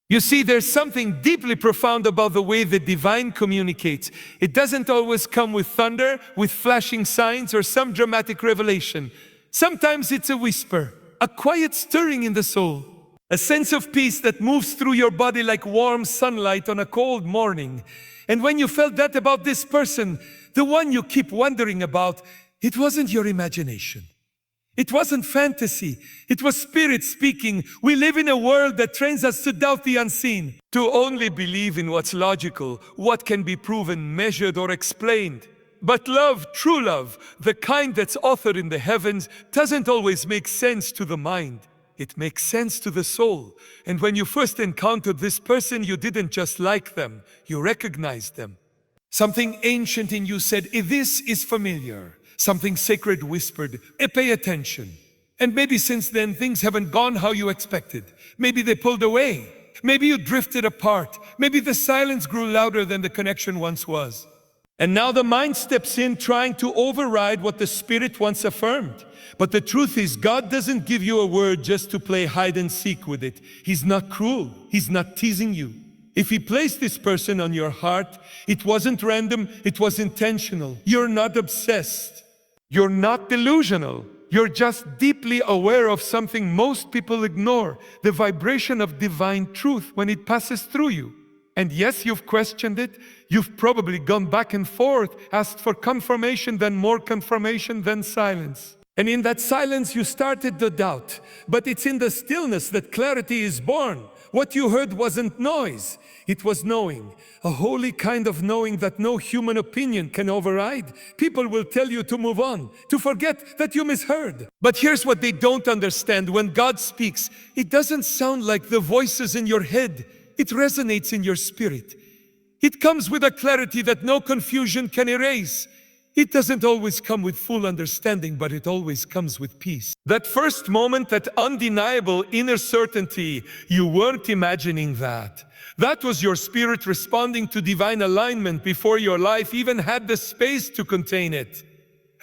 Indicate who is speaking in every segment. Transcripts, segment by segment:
Speaker 1: You see, there's something deeply profound about the way the divine communicates. It doesn't always come with thunder, with flashing signs, or some dramatic revelation. Sometimes it's a whisper, a quiet stirring in the soul, a sense of peace that moves through your body like warm sunlight on a cold morning. And when you felt that about this person, the one you keep wondering about, it wasn't your imagination. It wasn't fantasy. It was Spirit speaking. We live in a world that trains us to doubt the unseen, to only believe in what's logical, what can be proven, measured, or explained. But love, true love, the kind that's authored in the heavens, doesn't always make sense to the mind. It makes sense to the soul. And when you first encountered this person, you didn't just like them, you recognized them. Something ancient in you said, "This is familiar." Something sacred whispered, "Pay attention." And maybe since then, things haven't gone how you expected. Maybe they pulled away. Maybe you drifted apart. Maybe the silence grew louder than the connection once was. And now the mind steps in, trying to override what the Spirit once affirmed. But the truth is, God doesn't give you a word just to play hide and seek with it. He's not cruel. He's not teasing you. If He placed this person on your heart, it wasn't random, it was intentional. You're not obsessed. You're not delusional. You're just deeply aware of something most people ignore, the vibration of divine truth when it passes through you. And yes, you've questioned it. You've probably gone back and forth, asked for confirmation, then more confirmation, then silence. And in that silence, you started to doubt. But it's in the stillness that clarity is born. What you heard wasn't noise. It was knowing, a holy kind of knowing that no human opinion can override. People will tell you to move on, to forget that you misheard. But here's what they don't understand. When God speaks, it doesn't sound like the voices in your head. It resonates in your spirit. It comes with a clarity that no confusion can erase. It doesn't always come with full understanding, but it always comes with peace. That first moment, that undeniable inner certainty, you weren't imagining that. That was your spirit responding to divine alignment before your life even had the space to contain it.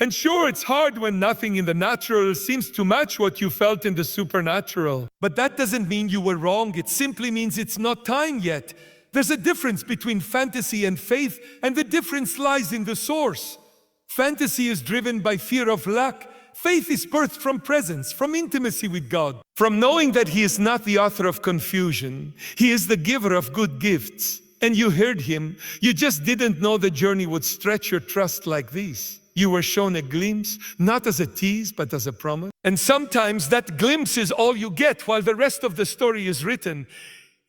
Speaker 1: And sure, it's hard when nothing in the natural seems to match what you felt in the supernatural. But that doesn't mean you were wrong. It simply means it's not time yet. There's a difference between fantasy and faith, and the difference lies in the source. Fantasy is driven by fear of lack. Faith is birthed from presence, from intimacy with God, from knowing that He is not the author of confusion. He is the giver of good gifts. And you heard Him. You just didn't know the journey would stretch your trust like this. You were shown a glimpse, not as a tease, but as a promise. And sometimes that glimpse is all you get while the rest of the story is written.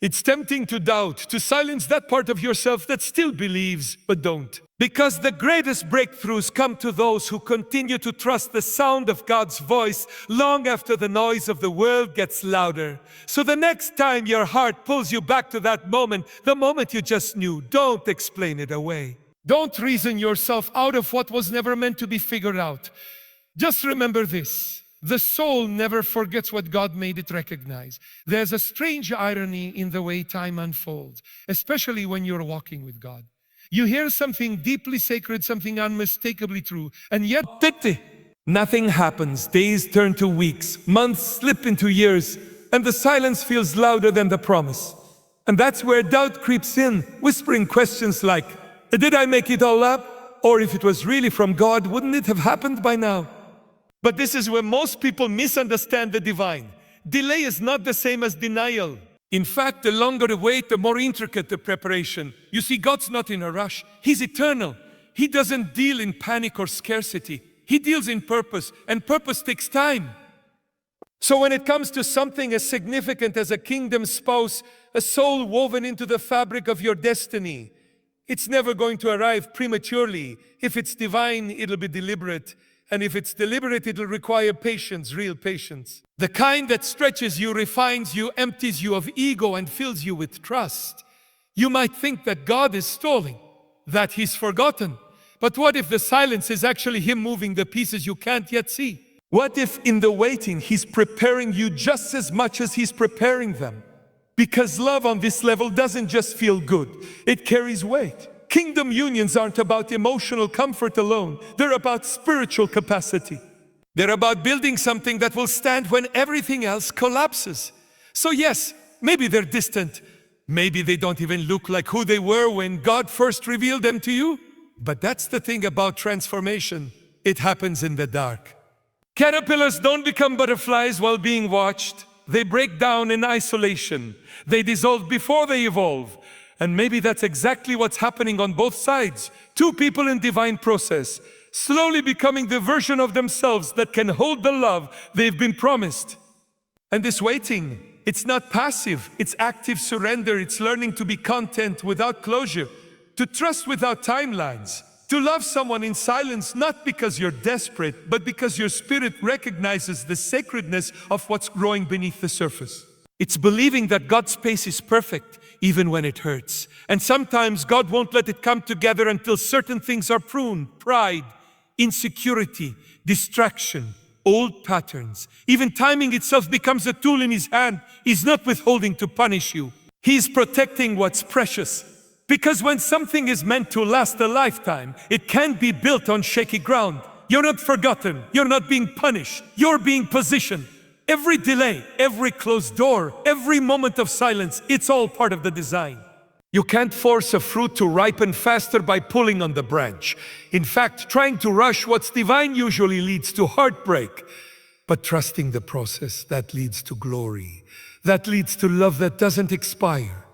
Speaker 1: It's tempting to doubt, to silence that part of yourself that still believes, but don't. Because the greatest breakthroughs come to those who continue to trust the sound of God's voice long after the noise of the world gets louder. So the next time your heart pulls you back to that moment, the moment you just knew, don't explain it away. Don't reason yourself out of what was never meant to be figured out. Just remember this. The soul never forgets what God made it recognize. There's a strange irony in the way time unfolds, especially when you're walking with God. You hear something deeply sacred, something unmistakably true, and yet nothing happens. Days turn to weeks, months slip into years, and the silence feels louder than the promise. And that's where doubt creeps in, whispering questions like, did I make it all up? Or if it was really from God, wouldn't it have happened by now? But this is where most people misunderstand the divine. Delay is not the same as denial. In fact, the longer the wait, the more intricate the preparation. You see, God's not in a rush. He's eternal. He doesn't deal in panic or scarcity. He deals in purpose, and purpose takes time. So when it comes to something as significant as a kingdom spouse, a soul woven into the fabric of your destiny, it's never going to arrive prematurely. If it's divine, it'll be deliberate. And if it's deliberate, it'll require patience, real patience. The kind that stretches you, refines you, empties you of ego, and fills you with trust. You might think that God is stalling, that He's forgotten. But what if the silence is actually Him moving the pieces you can't yet see? What if in the waiting, He's preparing you just as much as He's preparing them? Because love on this level doesn't just feel good, it carries weight. Kingdom unions aren't about emotional comfort alone. They're about spiritual capacity. They're about building something that will stand when everything else collapses. So yes, maybe they're distant, Maybe they don't even look like who they were when God first revealed them to you. But that's the thing about transformation. It happens in the dark. Caterpillars don't become butterflies while being watched. They break down in isolation. They dissolve before they evolve. And maybe that's exactly what's happening on both sides. Two people in divine process, slowly becoming the version of themselves that can hold the love they've been promised. And this waiting, it's not passive, it's active surrender. It's learning to be content without closure, to trust without timelines, to love someone in silence, not because you're desperate, but because your spirit recognizes the sacredness of what's growing beneath the surface. It's believing that God's pace is perfect, even when it hurts. And sometimes God won't let it come together until certain things are pruned. Pride, insecurity, distraction, old patterns. Even timing itself becomes a tool in His hand. He's not withholding to punish you. He's protecting what's precious. Because when something is meant to last a lifetime, it can't be built on shaky ground. You're not forgotten. You're not being punished. You're being positioned. Every delay, every closed door, every moment of silence, it's all part of the design. You can't force a fruit to ripen faster by pulling on the branch. In fact, trying to rush what's divine usually leads to heartbreak. But trusting the process, that leads to glory. That leads to love that doesn't expire.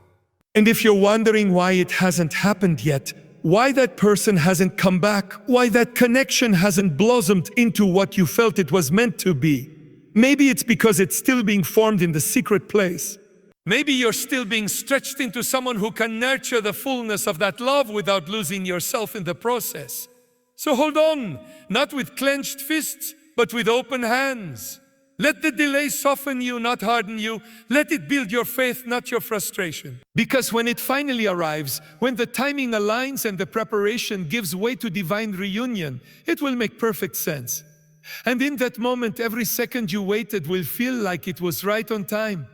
Speaker 1: And if you're wondering why it hasn't happened yet, why that person hasn't come back, why that connection hasn't blossomed into what you felt it was meant to be, maybe it's because it's still being formed in the secret place. Maybe you're still being stretched into someone who can nurture the fullness of that love without losing yourself in the process. So hold on, not with clenched fists, but with open hands. Let the delay soften you, not harden you. Let it build your faith, not your frustration. Because when it finally arrives, when the timing aligns and the preparation gives way to divine reunion, it will make perfect sense. And in that moment, every second you waited will feel like it was right on time.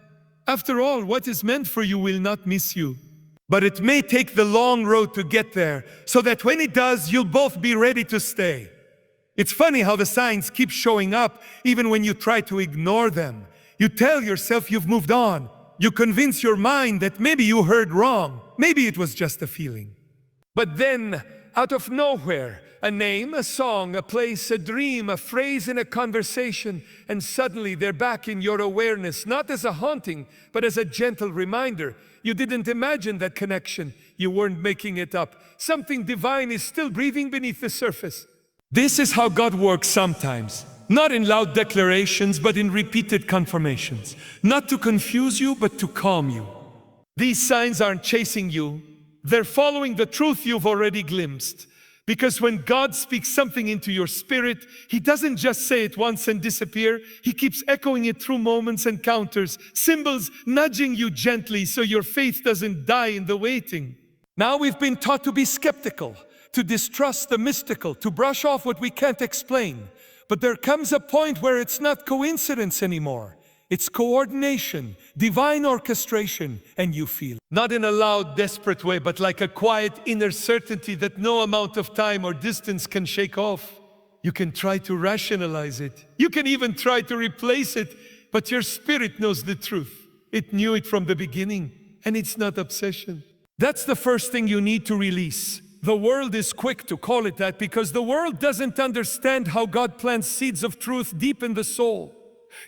Speaker 1: After all, what is meant for you will not miss you. But it may take the long road to get there, so that when it does, you'll both be ready to stay. It's funny how the signs keep showing up even when you try to ignore them. You tell yourself you've moved on. You convince your mind that maybe you heard wrong. Maybe it was just a feeling. But then, out of nowhere, a name, a song, a place, a dream, a phrase in a conversation, and suddenly they're back in your awareness, not as a haunting, but as a gentle reminder. You didn't imagine that connection. You weren't making it up. Something divine is still breathing beneath the surface. This is how God works sometimes. Not in loud declarations, but in repeated confirmations. Not to confuse you, but to calm you. These signs aren't chasing you. They're following the truth you've already glimpsed. Because when God speaks something into your spirit, He doesn't just say it once and disappear. He keeps echoing it through moments, encounters, symbols, nudging you gently so your faith doesn't die in the waiting. Now we've been taught to be skeptical, to distrust the mystical, to brush off what we can't explain. But there comes a point where it's not coincidence anymore. It's coordination, divine orchestration, and you feel. Not in a loud, desperate way, but like a quiet inner certainty that no amount of time or distance can shake off. You can try to rationalize it. You can even try to replace it, but your spirit knows the truth. It knew it from the beginning, and it's not obsession. That's the first thing you need to release. The world is quick to call it that because the world doesn't understand how God plants seeds of truth deep in the soul.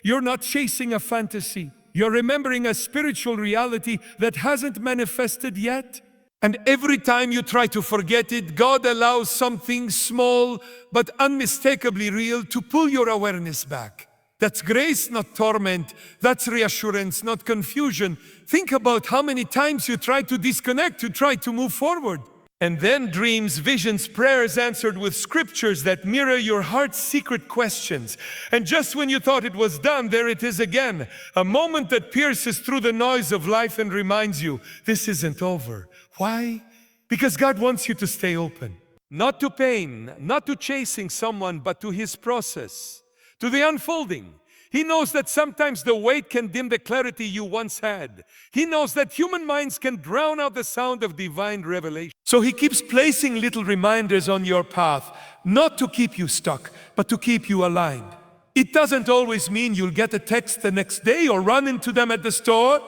Speaker 1: You're not chasing a fantasy. You're remembering a spiritual reality that hasn't manifested yet. And every time you try to forget it, God allows something small but unmistakably real to pull your awareness back. That's grace, not torment. That's reassurance, not confusion. Think about how many times you try to disconnect, you try to move forward. And then dreams, visions, prayers answered with scriptures that mirror your heart's secret questions. And just when you thought it was done, there it is again. A moment that pierces through the noise of life and reminds you, this isn't over. Why? Because God wants you to stay open. Not to pain, not to chasing someone, but to His process, to the unfolding. He knows that sometimes the wait can dim the clarity you once had. He knows that human minds can drown out the sound of divine revelation. So He keeps placing little reminders on your path, not to keep you stuck, but to keep you aligned. It doesn't always mean you'll get a text the next day or run into them at the store.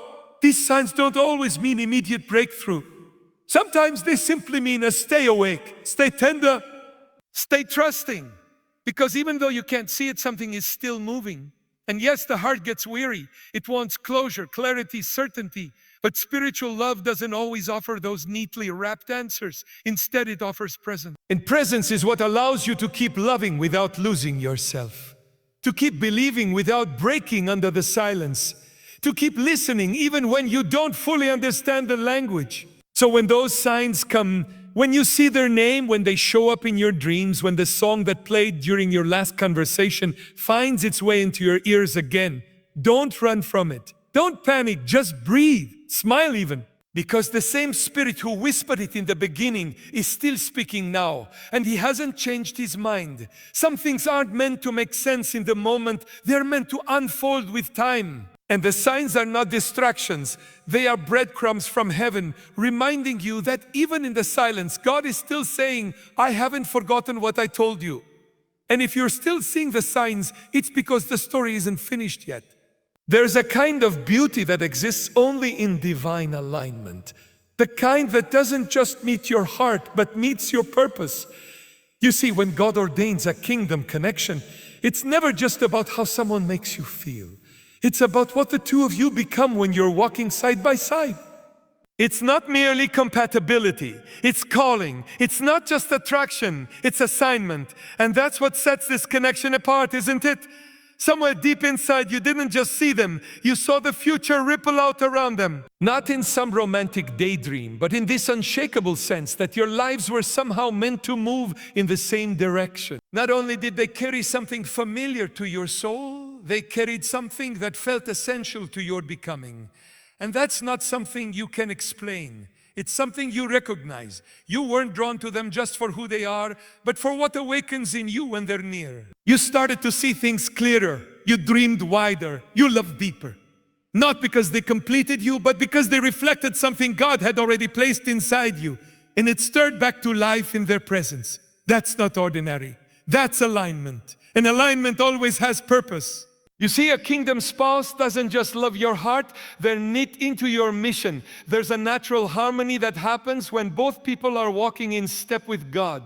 Speaker 1: These signs don't always mean immediate breakthrough. Sometimes they simply mean a stay awake, stay tender, stay trusting. Because even though you can't see it, something is still moving. And yes, the heart gets weary. It wants closure, clarity, certainty. But spiritual love doesn't always offer those neatly wrapped answers. Instead, it offers presence. And presence is what allows you to keep loving without losing yourself. To keep believing without breaking under the silence. To keep listening even when you don't fully understand the language. So when those signs come, when you see their name, when they show up in your dreams, when the song that played during your last conversation finds its way into your ears again, don't run from it. Don't panic, just breathe, smile even. Because the same Spirit who whispered it in the beginning is still speaking now, and He hasn't changed His mind. Some things aren't meant to make sense in the moment, they're meant to unfold with time. And the signs are not distractions, they are breadcrumbs from heaven, reminding you that even in the silence, God is still saying, I haven't forgotten what I told you. And if you're still seeing the signs, it's because the story isn't finished yet. There's a kind of beauty that exists only in divine alignment. The kind that doesn't just meet your heart, but meets your purpose. You see, when God ordains a kingdom connection, it's never just about how someone makes you feel. It's about what the two of you become when you're walking side by side. It's not merely compatibility, it's calling. It's not just attraction, it's assignment. And that's what sets this connection apart, isn't it? Somewhere deep inside, you didn't just see them, you saw the future ripple out around them. Not in some romantic daydream, but in this unshakable sense that your lives were somehow meant to move in the same direction. Not only did they carry something familiar to your soul, they carried something that felt essential to your becoming. And that's not something you can explain. It's something you recognize. You weren't drawn to them just for who they are, but for what awakens in you when they're near. You started to see things clearer. You dreamed wider. You loved deeper. Not because they completed you, but because they reflected something God had already placed inside you. And it stirred back to life in their presence. That's not ordinary. That's alignment. And alignment always has purpose. You see, a kingdom spouse doesn't just love your heart, they're knit into your mission. There's a natural harmony that happens when both people are walking in step with God.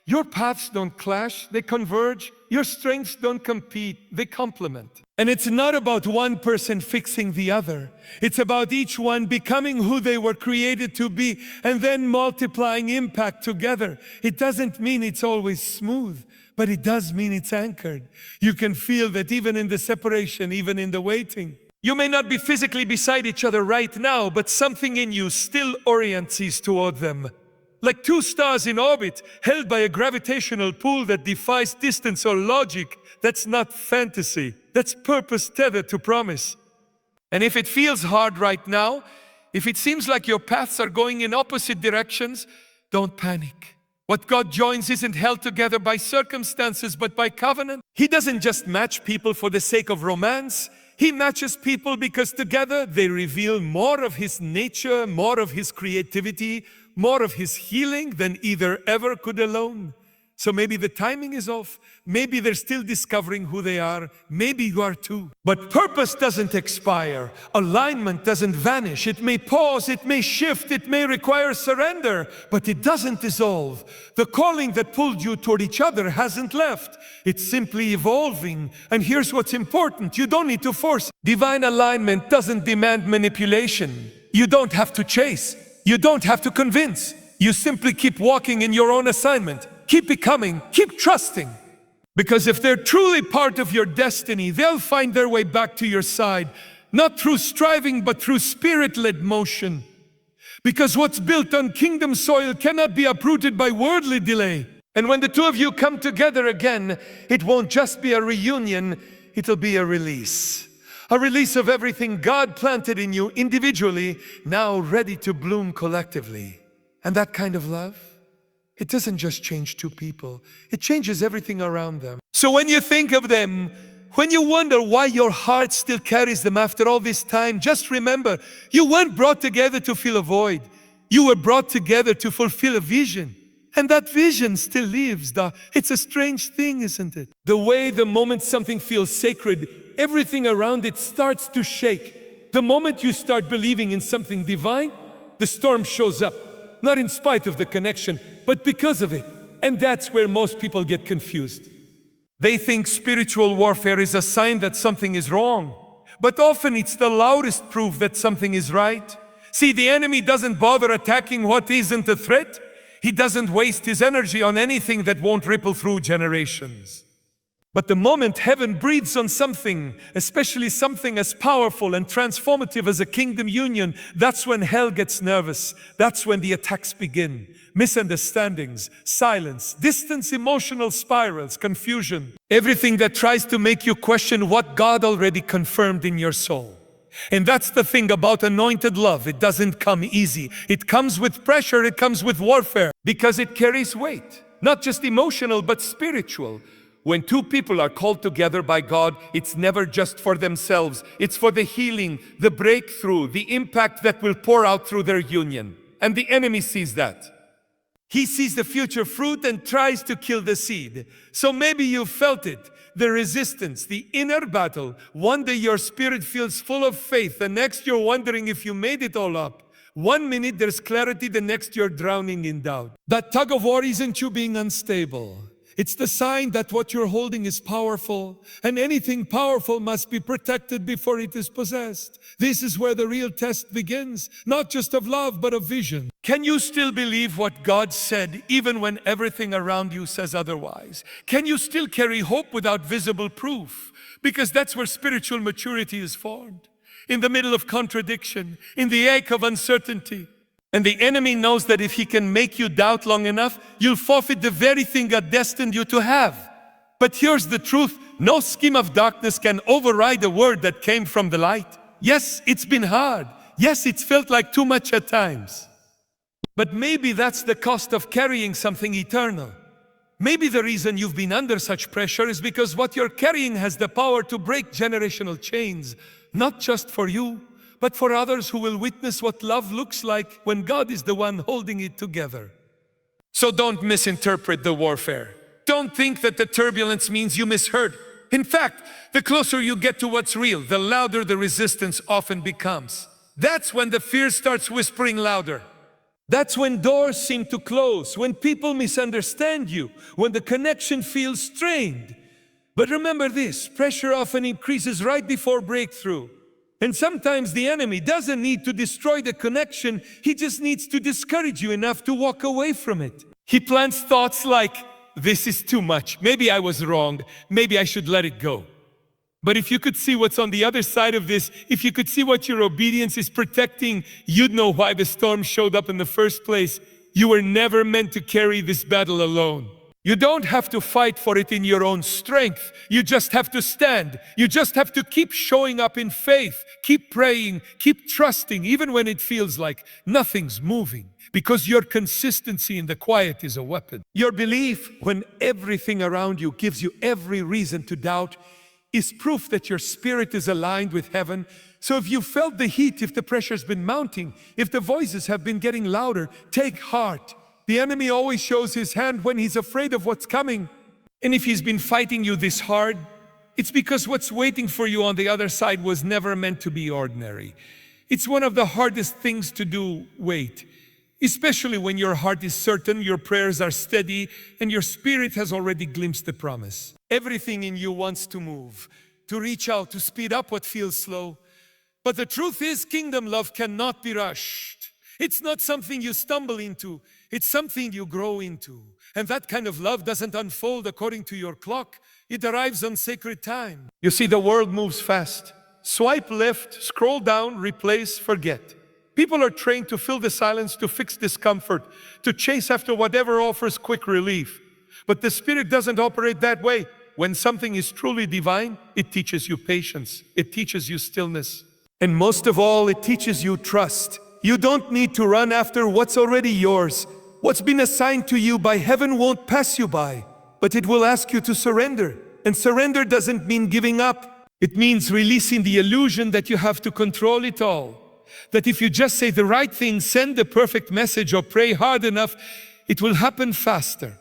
Speaker 1: Your paths don't clash, they converge. Your strengths don't compete, they complement. And it's not about one person fixing the other. It's about each one becoming who they were created to be and then multiplying impact together. It doesn't mean it's always smooth, but it does mean it's anchored. You can feel that even in the separation, even in the waiting. You may not be physically beside each other right now, but something in you still orients you toward them. Like two stars in orbit, held by a gravitational pull that defies distance or logic. That's not fantasy. That's purpose tethered to promise. And if it feels hard right now, if it seems like your paths are going in opposite directions, don't panic. What God joins isn't held together by circumstances, but by covenant. He doesn't just match people for the sake of romance. He matches people because together they reveal more of His nature, more of His creativity, more of His healing than either ever could alone. So maybe the timing is off. Maybe they're still discovering who they are. Maybe you are too. But purpose doesn't expire. Alignment doesn't vanish. It may pause, it may shift, it may require surrender, but it doesn't dissolve. The calling that pulled you toward each other hasn't left. It's simply evolving. And here's what's important. You don't need to force. Divine alignment doesn't demand manipulation. You don't have to chase. You don't have to convince. You simply keep walking in your own assignment. Keep becoming, keep trusting. Because if they're truly part of your destiny, they'll find their way back to your side, not through striving, but through Spirit-led motion. Because what's built on kingdom soil cannot be uprooted by worldly delay. And when the two of you come together again, it won't just be a reunion, it'll be a release. A release of everything God planted in you individually, now ready to bloom collectively. And that kind of love, it doesn't just change two people, it changes everything around them. So when you think of them, when you wonder why your heart still carries them after all this time, just remember, you weren't brought together to fill a void. You were brought together to fulfill a vision. And that vision still lives. It's a strange thing, isn't it? The way the moment something feels sacred, everything around it starts to shake. The moment you start believing in something divine, the storm shows up, not in spite of the connection, but because of it. And that's where most people get confused. They think spiritual warfare is a sign that something is wrong, but often it's the loudest proof that something is right. See, the enemy doesn't bother attacking what isn't a threat. He doesn't waste his energy on anything that won't ripple through generations. But the moment heaven breathes on something, especially something as powerful and transformative as a kingdom union, that's when hell gets nervous. That's when the attacks begin. Misunderstandings, silence, distance, emotional spirals, confusion. Everything that tries to make you question what God already confirmed in your soul. And that's the thing about anointed love. It doesn't come easy. It comes with pressure. It comes with warfare. Because it carries weight. Not just emotional, but spiritual. When two people are called together by God, it's never just for themselves. It's for the healing, the breakthrough, the impact that will pour out through their union. And the enemy sees that. He sees the future fruit and tries to kill the seed. So maybe you felt it. The resistance, the inner battle. One day your spirit feels full of faith. The next you're wondering if you made it all up. One minute there's clarity, the next you're drowning in doubt. That tug of war isn't you being unstable. It's the sign that what you're holding is powerful, and anything powerful must be protected before it is possessed. This is where the real test begins, not just of love, but of vision. Can you still believe what God said, even when everything around you says otherwise? Can you still carry hope without visible proof? Because that's where spiritual maturity is formed. In the middle of contradiction, in the ache of uncertainty. And the enemy knows that if he can make you doubt long enough, you'll forfeit the very thing God destined you to have. But here's the truth. No scheme of darkness can override a word that came from the light. Yes, it's been hard. Yes, it's felt like too much at times. But maybe that's the cost of carrying something eternal. Maybe the reason you've been under such pressure is because what you're carrying has the power to break generational chains, not just for you, but for others who will witness what love looks like when God is the one holding it together. So don't misinterpret the warfare. Don't think that the turbulence means you misheard. In fact, the closer you get to what's real, the louder the resistance often becomes. That's when the fear starts whispering louder. That's when doors seem to close, when people misunderstand you, when the connection feels strained. But remember this, pressure often increases right before breakthrough. And sometimes the enemy doesn't need to destroy the connection, he just needs to discourage you enough to walk away from it. He plants thoughts like, this is too much, maybe I was wrong, maybe I should let it go. But if you could see what's on the other side of this, if you could see what your obedience is protecting, you'd know why the storm showed up in the first place. You were never meant to carry this battle alone. You don't have to fight for it in your own strength. You just have to stand. You just have to keep showing up in faith. Keep praying, keep trusting, even when it feels like nothing's moving. Because your consistency in the quiet is a weapon. Your belief, when everything around you gives you every reason to doubt, is proof that your spirit is aligned with heaven. So if you felt the heat, if the pressure's been mounting, if the voices have been getting louder, take heart. The enemy always shows his hand when he's afraid of what's coming. And if he's been fighting you this hard, it's because what's waiting for you on the other side was never meant to be ordinary. It's one of the hardest things to do, wait. Especially when your heart is certain, your prayers are steady, and your spirit has already glimpsed the promise. Everything in you wants to move, to reach out, to speed up what feels slow. But the truth is, kingdom love cannot be rushed. It's not something you stumble into, it's something you grow into. And that kind of love doesn't unfold according to your clock, it arrives on sacred time. You see, the world moves fast. Swipe left, scroll down, replace, forget. People are trained to fill the silence, to fix discomfort, to chase after whatever offers quick relief. But the Spirit doesn't operate that way. When something is truly divine, it teaches you patience, it teaches you stillness. And most of all, it teaches you trust. You don't need to run after what's already yours. What's been assigned to you by heaven won't pass you by, but it will ask you to surrender. And surrender doesn't mean giving up. It means releasing the illusion that you have to control it all. That if you just say the right thing, send the perfect message, or pray hard enough, it will happen faster.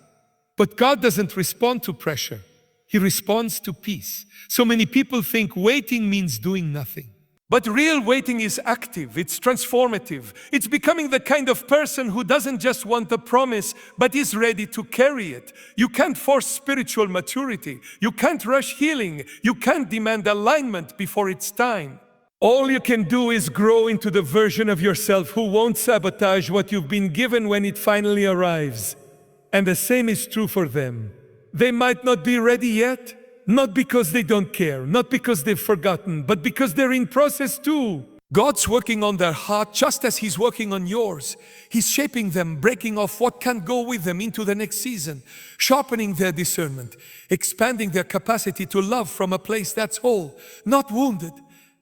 Speaker 1: But God doesn't respond to pressure. He responds to peace. So many people think waiting means doing nothing. But real waiting is active, it's transformative. It's becoming the kind of person who doesn't just want the promise, but is ready to carry it. You can't force spiritual maturity. You can't rush healing. You can't demand alignment before it's time. All you can do is grow into the version of yourself who won't sabotage what you've been given when it finally arrives. And the same is true for them. They might not be ready yet. Not because they don't care, not because they've forgotten, but because they're in process too. God's working on their heart just as He's working on yours. He's shaping them, breaking off what can't go with them into the next season, sharpening their discernment, expanding their capacity to love from a place that's whole, not wounded.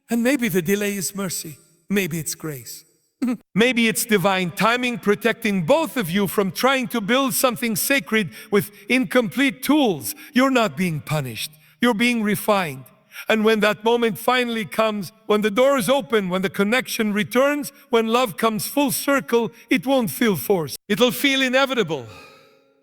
Speaker 1: And maybe the delay is mercy, maybe it's grace. Maybe it's divine timing protecting both of you from trying to build something sacred with incomplete tools. You're not being punished. You're being refined. And when that moment finally comes, when the doors open, when the connection returns, when love comes full circle, it won't feel forced. It'll feel inevitable,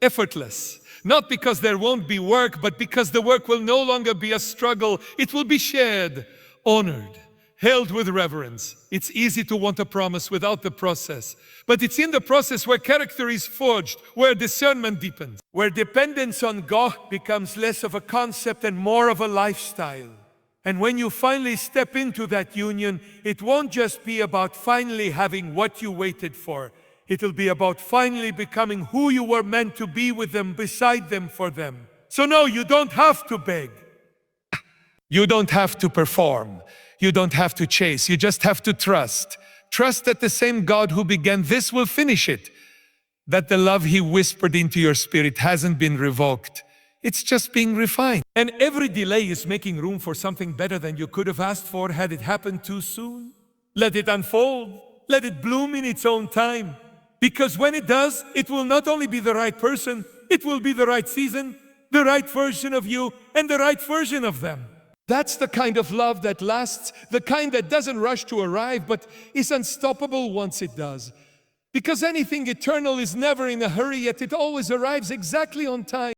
Speaker 1: effortless. Not because there won't be work, but because the work will no longer be a struggle. It will be shared, honored, held with reverence. It's easy to want a promise without the process, but it's in the process where character is forged, where discernment deepens, where dependence on God becomes less of a concept and more of a lifestyle. And when you finally step into that union, it won't just be about finally having what you waited for. It'll be about finally becoming who you were meant to be with them, beside them, for them. So no, you don't have to beg. You don't have to perform. You don't have to chase, you just have to trust. Trust that the same God who began this will finish it. That the love He whispered into your spirit hasn't been revoked. It's just being refined. And every delay is making room for something better than you could have asked for had it happened too soon. Let it unfold. Let it bloom in its own time. Because when it does, it will not only be the right person, it will be the right season, the right version of you, and the right version of them. That's the kind of love that lasts, the kind that doesn't rush to arrive, but is unstoppable once it does. Because anything eternal is never in a hurry, yet it always arrives exactly on time.